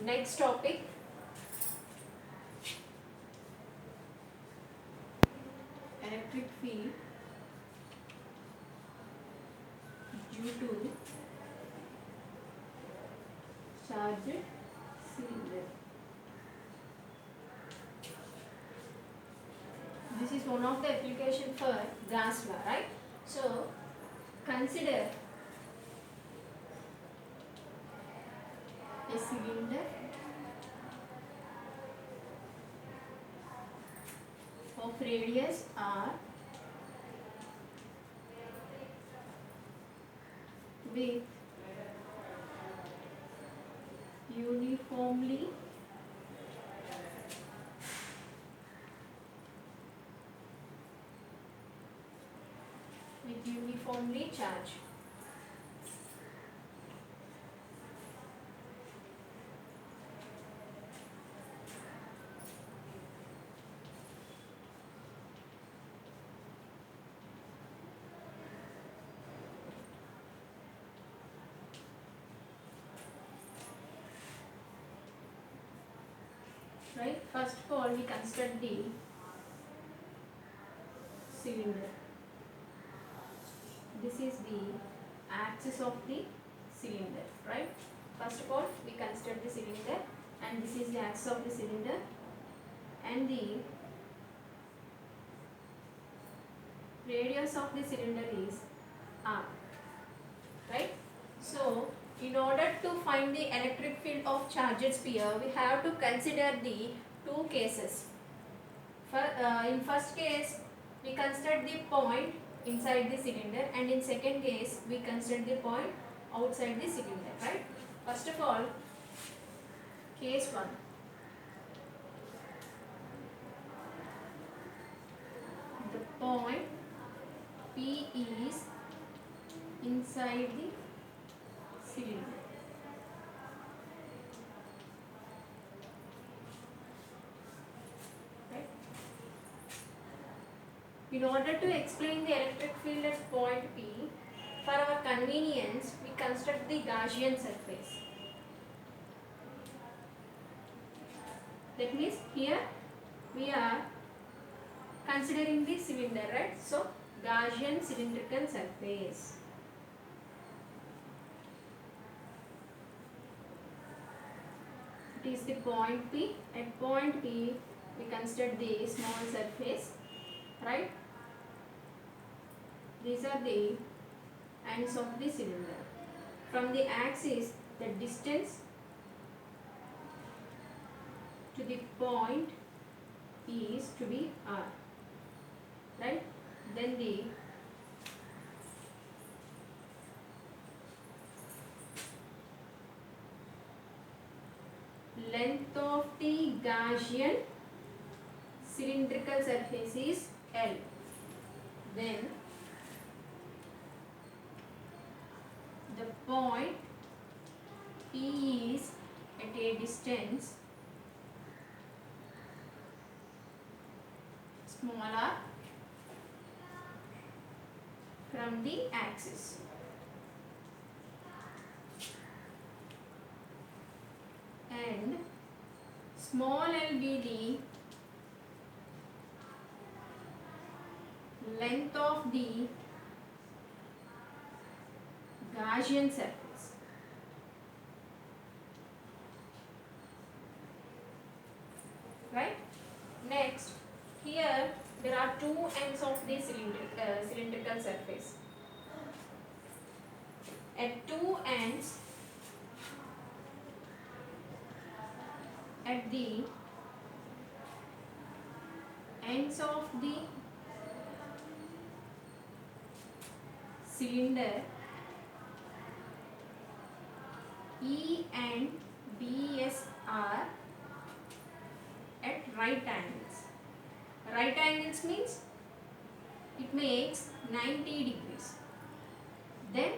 Next topic, electric field due to charged cylinder. This is one of the application for gas law, right? So consider a cylinder of radius r with uniformly charged. Right? First of all, we consider the cylinder. This is the axis of the cylinder, right? First of all, we consider the cylinder, and this is the axis of the cylinder, and the radius of the cylinder is r, right? So in order to find the electric field of charged sphere, we have to consider the two cases. In first case, we consider the point inside the cylinder, and in second case, we consider the point outside the cylinder, right? First of all, case 1. The point P is inside the cylinder. Right? In order to explain the electric field at point P, for our convenience, we construct the Gaussian surface. That means here we are considering the cylinder, right? So Gaussian cylindrical surface. It is the point P. At point P, we consider the small surface, right? These are the ends of the cylinder. From the axis, the distance to the point is to be r, right? Then the length of the Gaussian cylindrical surface is L. Then the point P is at a distance smaller from the axis. And small l be the length of the Gaussian surface. Right? Next, here there are two ends of the cylindrical surface. At two ends, at the ends of the cylinder, E and BS are at right angles. Right angles means it makes 90 degrees. Then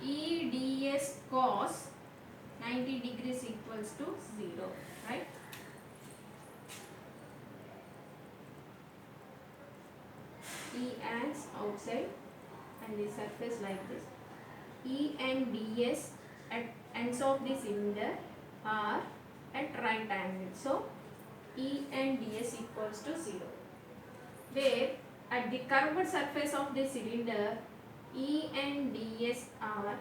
EDS cos 90 degrees equals to 0, right? E ends outside and the surface like this. E and DS at ends of the cylinder are at right angle. So E and ds equals to 0. Where at the curved surface of the cylinder, E and ds are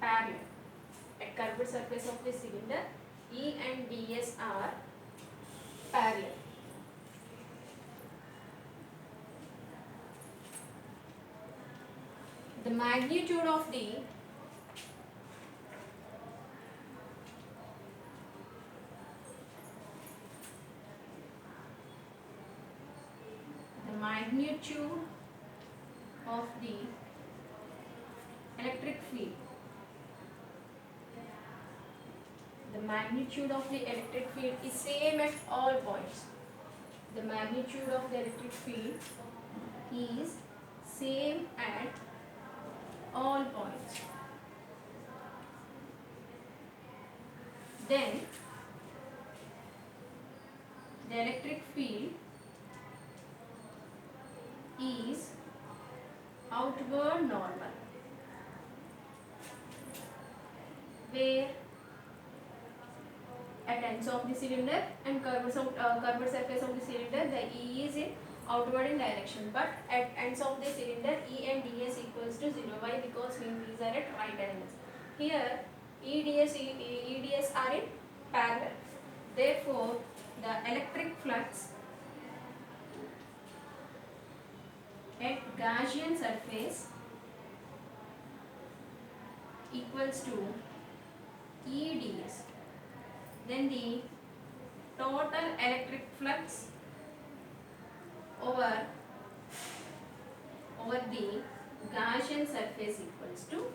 parallel. At curved surface of the cylinder, E and ds are parallel. The magnitude of the magnitude of the electric field. The magnitude of the electric field is same at all points. The magnitude of the electric field is same at all points. Then the electric field is outward normal, where at ends of the cylinder and curved surface of the cylinder, the E is in outward in direction, but at ends of the cylinder, E and ds equals to 0. Why? Because these are at right angles. Here EDS are in parallel. Therefore, the electric flux at Gaussian surface equals to EDS. Then the total electric flux over the Gaussian surface equals to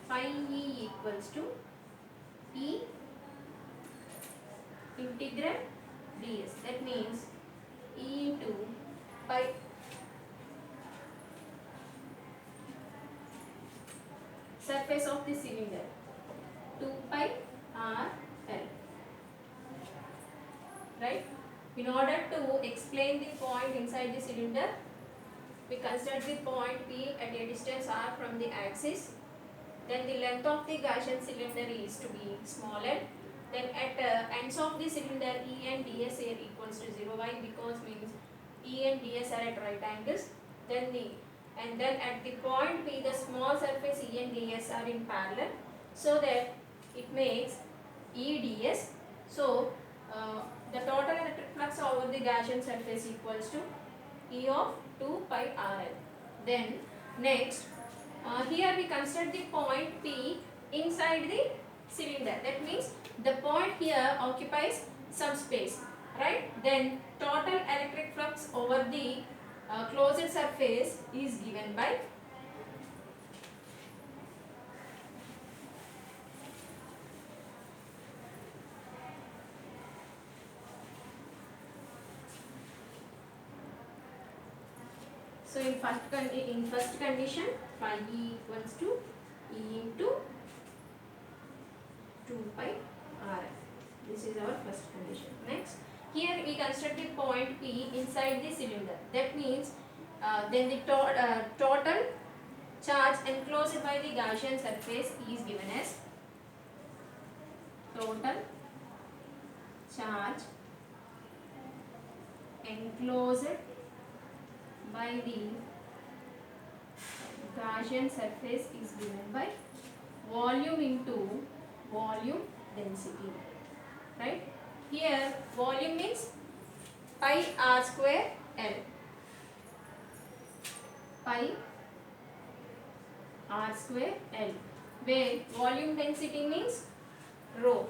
phi E equals to E integral ds. That means E into pi surface of the cylinder 2 pi r l. Right? In order to explain the point inside the cylinder, we consider the point P at a distance r from the axis. Then the length of the Gaussian cylinder is to be small n. Then at ends of the cylinder, E and ds are equals to 0. Why? Because means E and ds are at right angles. Then at the point P, the small surface E and ds are in parallel, so that it makes EDS. So the total electric flux over the Gaussian surface equals to E of 2 pi RL. Then next, here we consider the point P inside the cylinder. That means the point here occupies some space, right? Then total electric flux over the closed surface is given by in first condition, phi E equals to E into 2 pi R. This is our first condition. Next, here we construct the point P inside the cylinder. That means then the total charge enclosed by the Gaussian surface is given as total charge enclosed by the Gaussian surface is given by volume into volume density, right? Here volume means pi r square L. Pi r square L, where volume density means rho.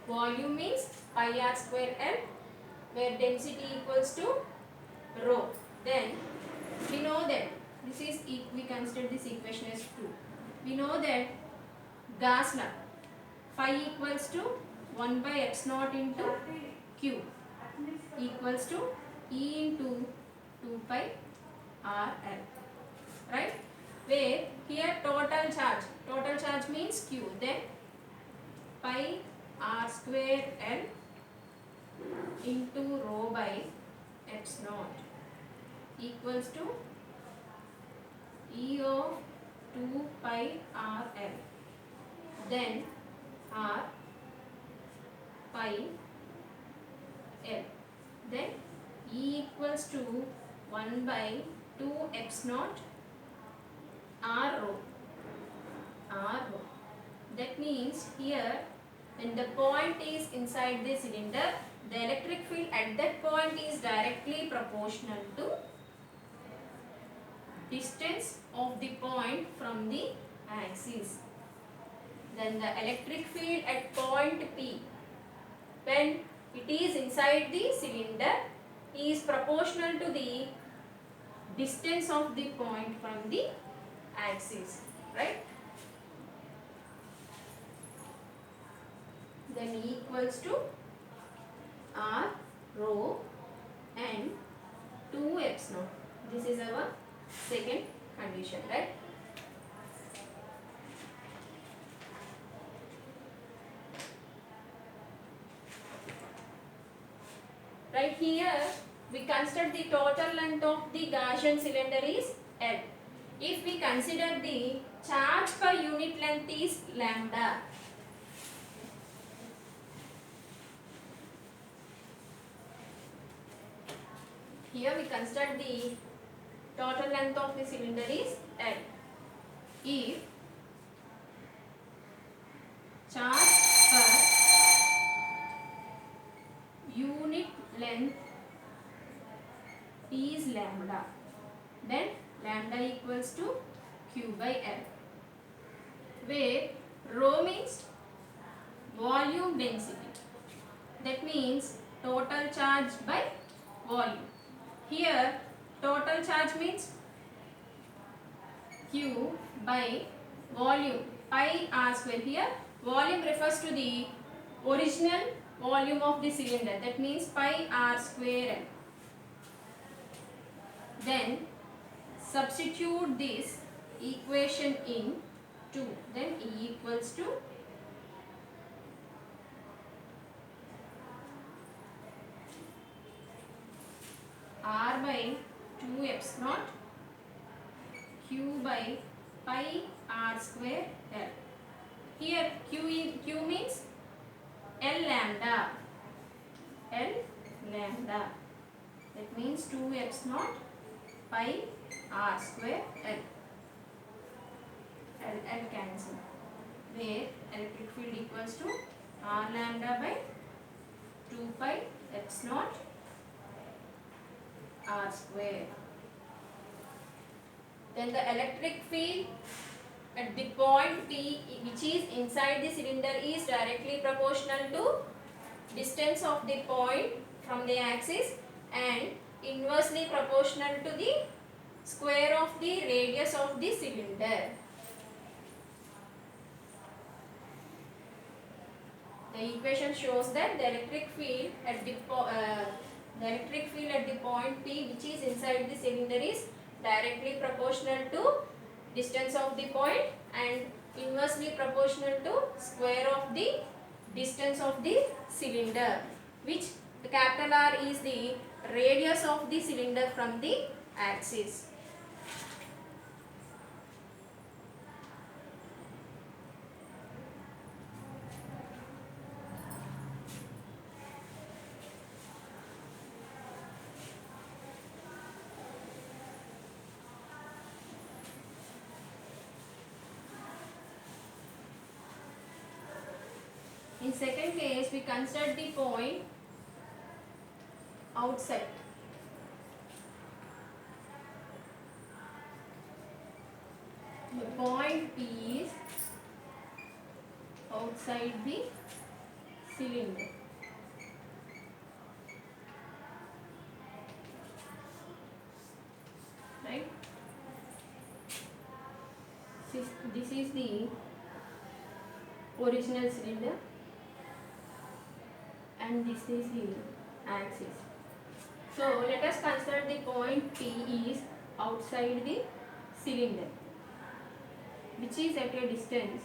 Volume means pi r square L, where density equals to rho. Then we know that we consider this equation as 2. We know that Gauss law, phi equals to 1 by x naught into q equals to E into 2 pi r L, right? Where here total charge means q, then pi r square L into rho by x naught equals to E of 2 pi r L. then R pi L, then E equals to 1 by 2 epsilon naught R rho. That means here when the point is inside the cylinder, the electric field at that point is directly proportional to distance of the point from the axis. Then the electric field at point P, when it is inside the cylinder, is proportional to the distance of the point from the axis, right? Then E equals to R rho and 2 epsilon. This is our second condition, right? Right here, we consider the total length of the Gaussian cylinder is L. If we consider the charge per unit length is lambda, here we consider the total length of the cylinder is L. If charge per unit length is lambda, then lambda equals to Q by L, where rho means volume density. That means total charge by volume. Here total charge means Q by volume pi r square. Here volume refers to the original volume of the cylinder, that means pi r square L. Then substitute this equation in 2, then E equals to R by 2 epsilon naught Q by pi r square L. Here Q means L lambda. That means 2 epsilon naught pi r square L. L cancel, where electric field equals to R lambda by 2 pi epsilon naught R square. Then the electric field at the point P, which is inside the cylinder, is directly proportional to distance of the point from the axis and inversely proportional to the square of the radius of the cylinder. The equation shows that the electric field at the point P, which is inside the cylinder, is directly proportional to distance of the point and inversely proportional to square of the distance of the cylinder, which the capital R is the radius of the cylinder from the axis. In second case, we consider the point outside. The point P is outside the cylinder. Right? This is the original cylinder and this is the axis. So let us consider the point P is outside the cylinder, which is at a distance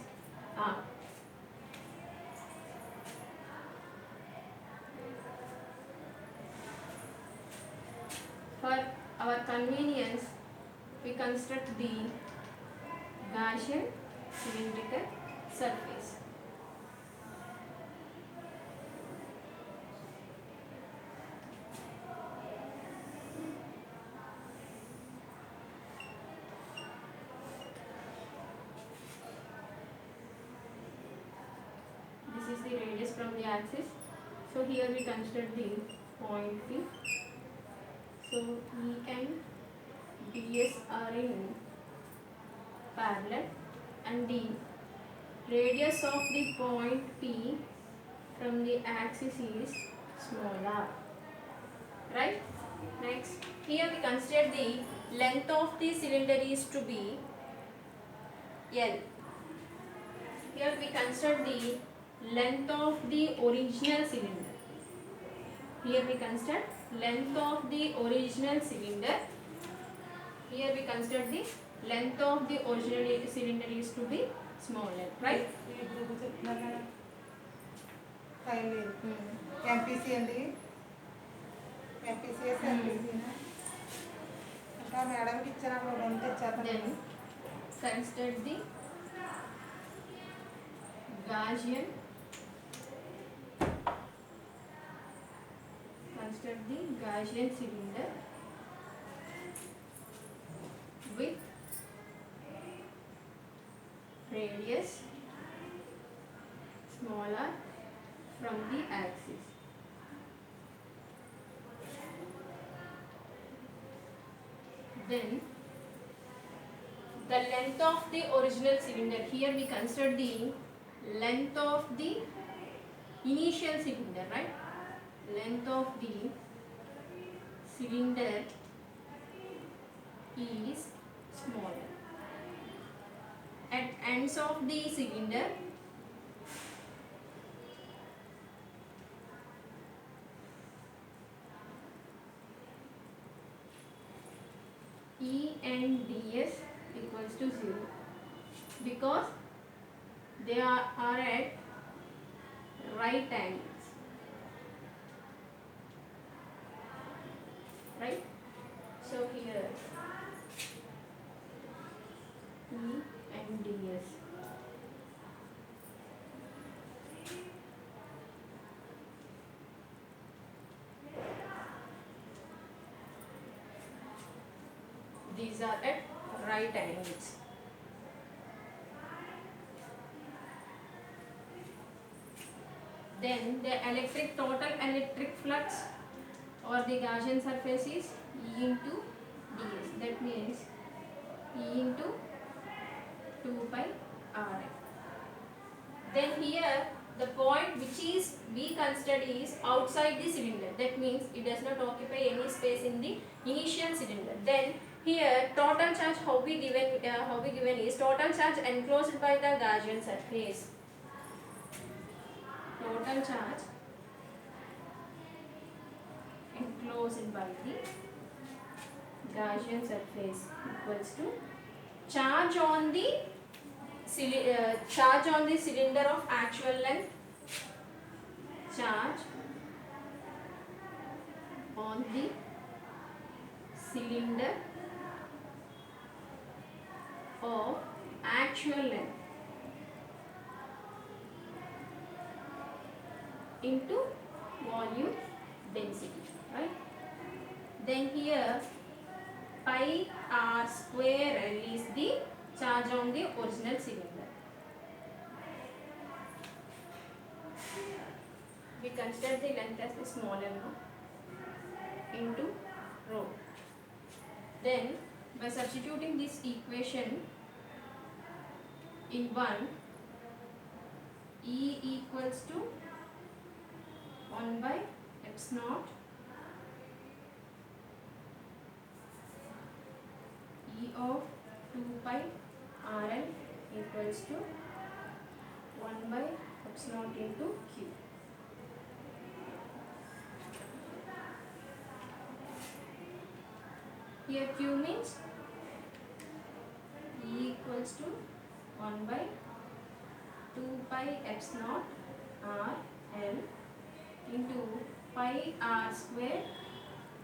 R. For our convenience, we construct the Gaussian cylindrical surface. This is the radius from the axis. So here we consider the point P. So E and DS are in parallel, and the radius of the point P from the axis is small r. Right? Next, here we consider the length of the cylinder is to be L. Here we consider the length of the original cylinder. Here we consider length of the original cylinder. Here we consider the length of the original cylinder is to be smaller, right? MPC అండి MPCS MPC ఇంకా మేడంకి ఇచ్చాను రెండు తెచ్చాను Then consider the Gaussian. Consider the Gaussian cylinder with radius smaller from the axis. Then the length of the original cylinder. Here we consider the length of the initial cylinder, right? Length of the cylinder is smaller. At ends of the cylinder, E and ds equals to 0 because they are at right angles, right? So here E and ds. These are at right angles. Then the total electric flux or the Gaussian surface is E into ds. That means E into 2 pi r. Then here the point which is we considered is outside the cylinder. That means it does not occupy any space in the initial cylinder. Then here total charge how we given is total charge enclosed by the Gaussian surface. Total charge enclosed by the Gaussian surface equals to charge on the cylinder of actual length, charge on the cylinder of actual length into volume density, right? Then here pi r square L is the charge on the original cylinder. We consider the length as the smaller now into rho. Then by substituting this equation in 1, E equals to 1 by x naught E of 2 pi RL equals to 1 by x naught into Q. Here Q means E equals to 1 by 2 pi x naught R L into pi R square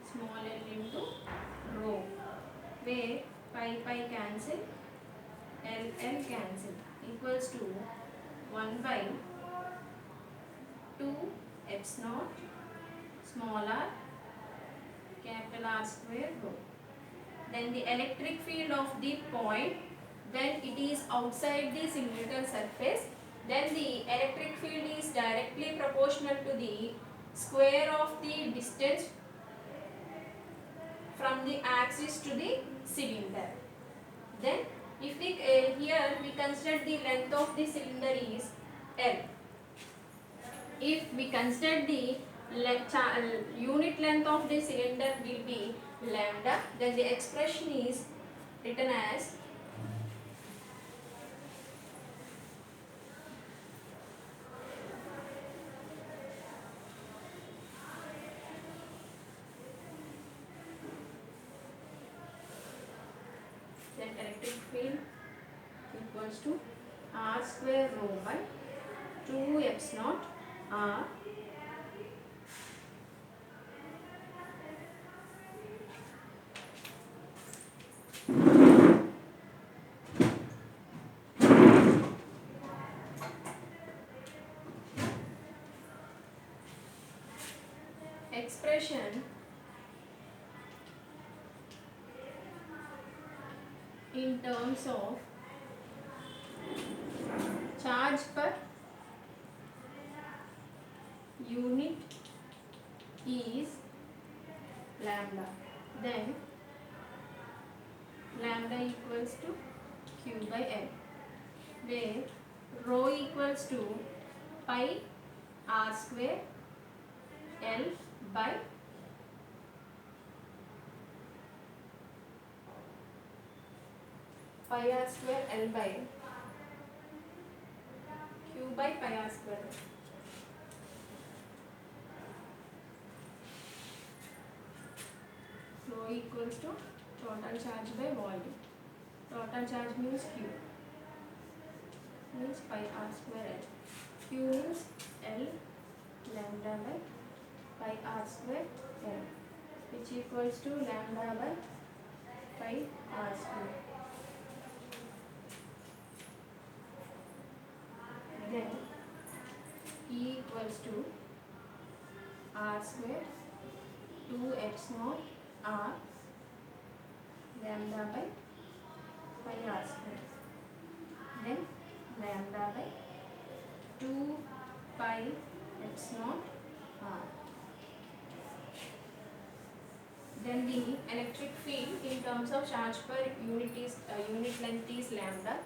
small l into rho, where pi cancel, L cancel, equals to 1 by 2 epsilon small r capital R square rho. Then the electric field of the point when it is outside the cylindrical surface, then the electric field is directly proportional to the square of the distance from the axis to the cylinder. Then if we here we consider the length of the cylinder is L. If we consider the unit length of the cylinder will be lambda, then the expression is written as then electric field equals to R square rho by 2 epsilon R expression in terms of charge per unit is lambda. Then lambda equals to Q by L, where rho equals to pi R square L by pi R square L by Q by pi R square. Rho equals to total charge by volume. Total charge means Q, means pi R square L. Q means L lambda by pi R square L, which equals to lambda by pi R square. Then E equals to R square 2 epsilon R lambda by pi R square. Then lambda by 2 pi epsilon R. Then the electric field in terms of charge per unit is unit length is lambda.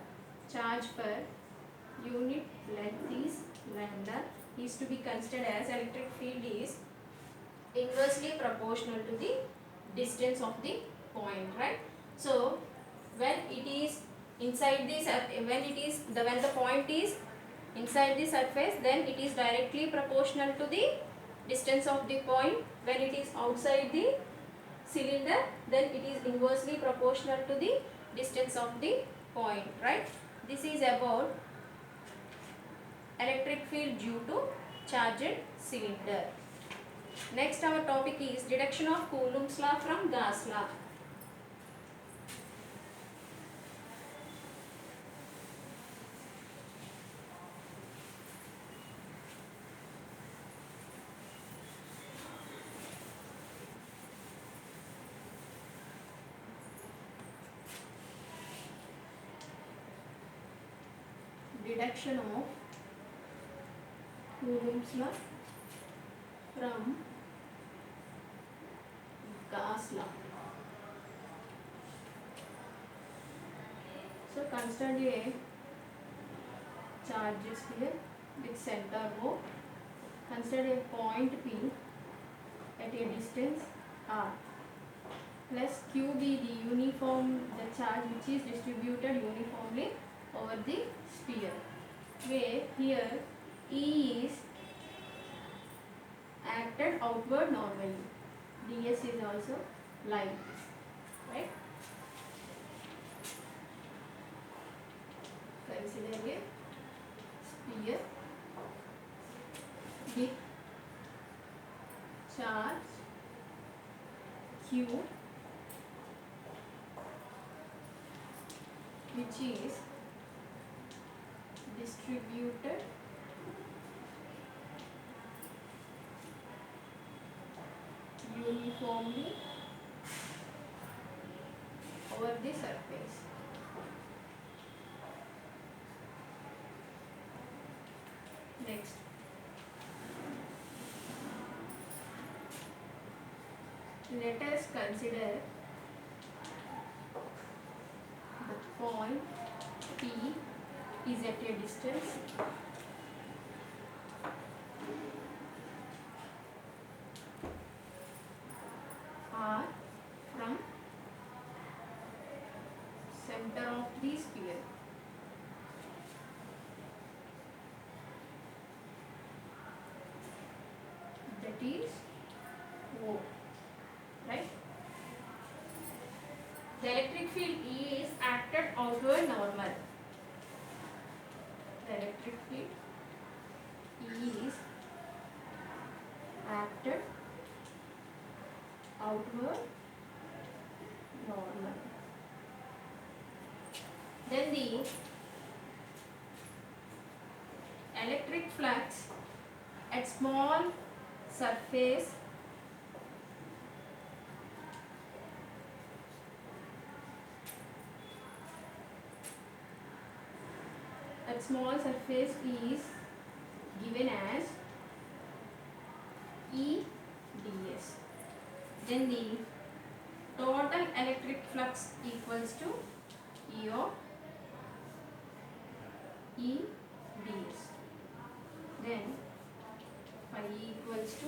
Charge per unit length is lambda is to be considered as electric field is inversely proportional to the distance of the point, right? So when it is inside this, when the point is inside the surface, then it is directly proportional to the distance of the point. When it is outside the cylinder, then it is inversely proportional to the distance of the point, right? This is about electric field due to charged cylinder. Next our topic is deduction of Coulomb's law from Gauss law. Deduction of Coulomb's law from Gauss law. So consider a charge sphere with center O. Consider a point P at a distance R plus Q be the charge which is distributed uniformly over the sphere, where here E is acted outward normally. ds is also line, right? Consider a sphere with charge Q which is distributed uniformly over the surface. Next, let us consider the point P is at a distance R from center of the sphere. That is O, right? The electric field E is acted outward normal. The electric field E is acted outward normal. Then the electric flux at small surface is given as E ds. Then the total electric flux equals to E of E ds. Then phi equals to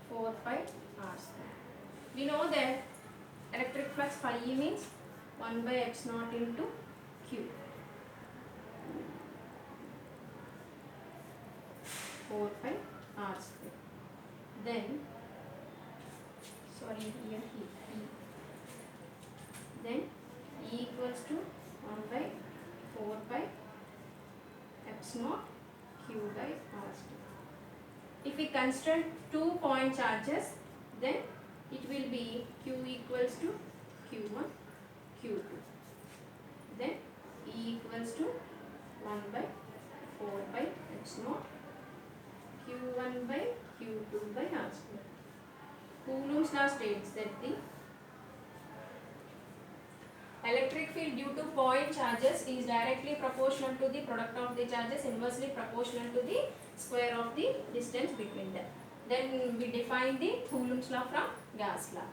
four pi r square. We know that electric flux phi E means 1 by x naught into q. 4 pi r square. Then, sorry, here E. Then E equals to 1 by 4 pi x naught q by r square. If we consider 2 point charges, then it will be q equals to q1, q2. Then E equals to 1 by 4 by x naught q1 by q2 by r square. Coulomb's law states that the electric field due to point charges is directly proportional to the product of the charges, inversely proportional to the square of the distance between them. Then we define the Coulomb's law from Gauss law.